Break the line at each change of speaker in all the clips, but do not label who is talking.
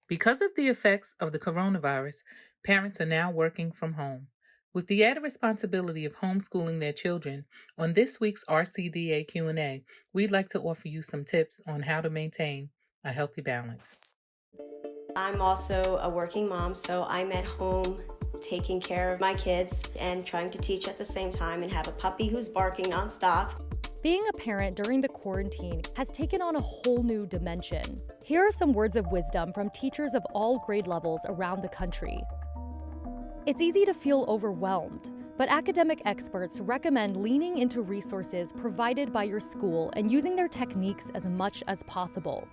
Because of the effects of the coronavirus, parents are now working from home. With the added responsibility of homeschooling their children, on this week's RCDA Q&A, we'd like to offer you some tips on how to maintain a healthy balance.
I'm also a working mom, so I'm at home taking care of my kids and trying to teach at the same time and have a puppy who's barking nonstop.
Being a parent during the quarantine has taken on a whole new dimension. Here are some words of wisdom from teachers of all grade levels around the country. It's easy to feel overwhelmed, but academic experts recommend leaning into resources provided by your school and using their techniques as much as possible.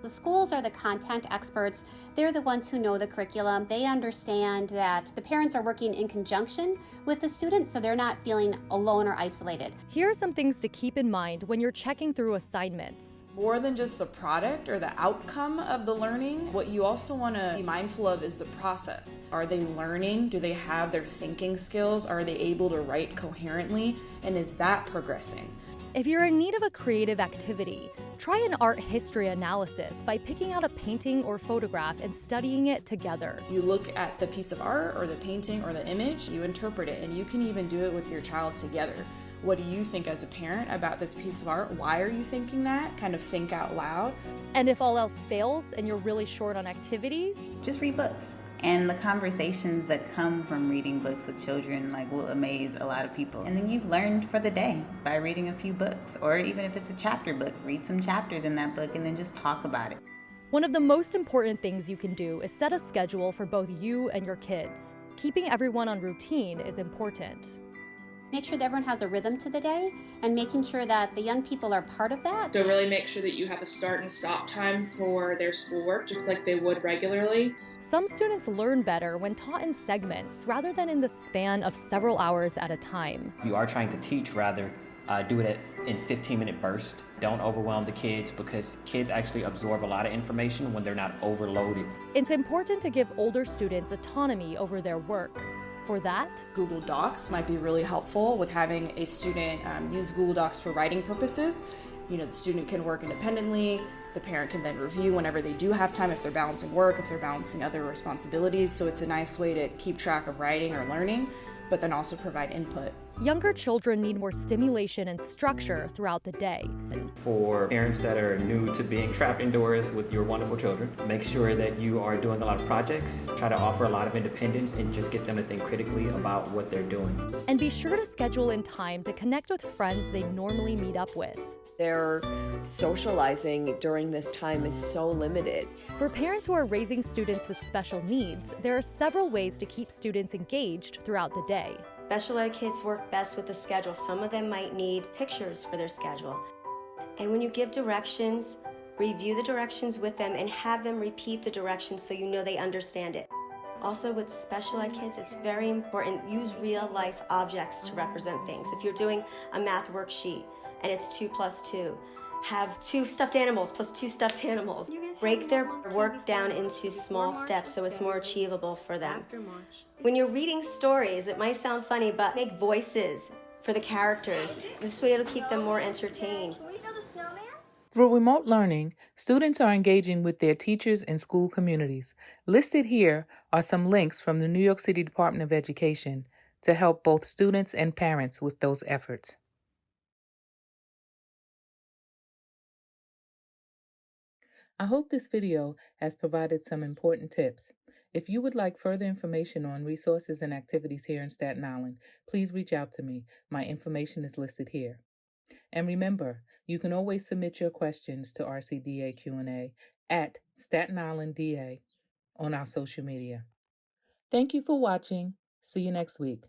The schools are the content experts. They're the ones who know the curriculum. They understand that the parents are working in conjunction with the students, so they're not feeling alone or isolated.
Here are some things to keep in mind when you're checking through assignments.
More than just the product or the outcome of the learning, what you also want to be mindful of is the process. Are they learning? Do they have their thinking skills? Are they able to write coherently? And is that progressing?
If you're in need of a creative activity, try an art history analysis by picking out a painting or photograph and studying it together.
You look at the piece of art or the painting or the image, you interpret it, and you can even do it with your child together. What do you think as a parent about this piece of art? Why are you thinking that? Kind of think out loud.
And if all else fails and you're really short on activities,
just read books. And the conversations that come from reading books with children will amaze a lot of people. And then you've learned for the day by reading a few books, or even if it's a chapter book, read some chapters in that book and then just talk about it.
One of the most important things you can do is set a schedule for both you and your kids. Keeping everyone on routine is important.
Make sure that everyone has a rhythm to the day and making sure that the young people are part of that.
So really make sure that you have a start and stop time for their schoolwork, just like they would regularly.
Some students learn better when taught in segments rather than in the span of several hours at a time.
If you are trying to teach, rather, do it in 15-minute bursts. Don't overwhelm the kids because kids actually absorb a lot of information when they're not overloaded.
It's important to give older students autonomy over their work. For that,
Google Docs might be really helpful with having a student use Google Docs for writing purposes. The student can work independently. The parent can then review whenever they do have time, if they're balancing work, if they're balancing other responsibilities. So it's a nice way to keep track of writing or learning, but then also provide input.
Younger children need more stimulation and structure throughout the day.
For parents that are new to being trapped indoors with your wonderful children, make sure that you are doing a lot of projects. Try to offer a lot of independence and just get them to think critically about what they're doing.
And be sure to schedule in time to connect with friends they normally meet up with.
Their socializing during this time is so limited.
For parents who are raising students with special needs, there are several ways to keep students engaged throughout the day.
Special ed kids work best with the schedule. Some of them might need pictures for their schedule. And when you give directions, review the directions with them and have them repeat the directions so you know they understand it. Also with special ed kids, it's very important, use real life objects to represent things. If you're doing a math worksheet and it's 2 + 2, have 2 stuffed animals plus 2 stuffed animals. Break their work down into small steps so it's more achievable for them. When you're reading stories, it might sound funny, but make voices for the characters. This way it'll keep them more entertained.
Through remote learning, students are engaging with their teachers and school communities. Listed here are some links from the New York City Department of Education to help both students and parents with those efforts. I hope this video has provided some important tips. If you would like further information on resources and activities here in Staten Island, please reach out to me. My information is listed here. And remember, you can always submit your questions to RCDA Q&A at Staten Island DA on our social media. Thank you for watching. See you next week.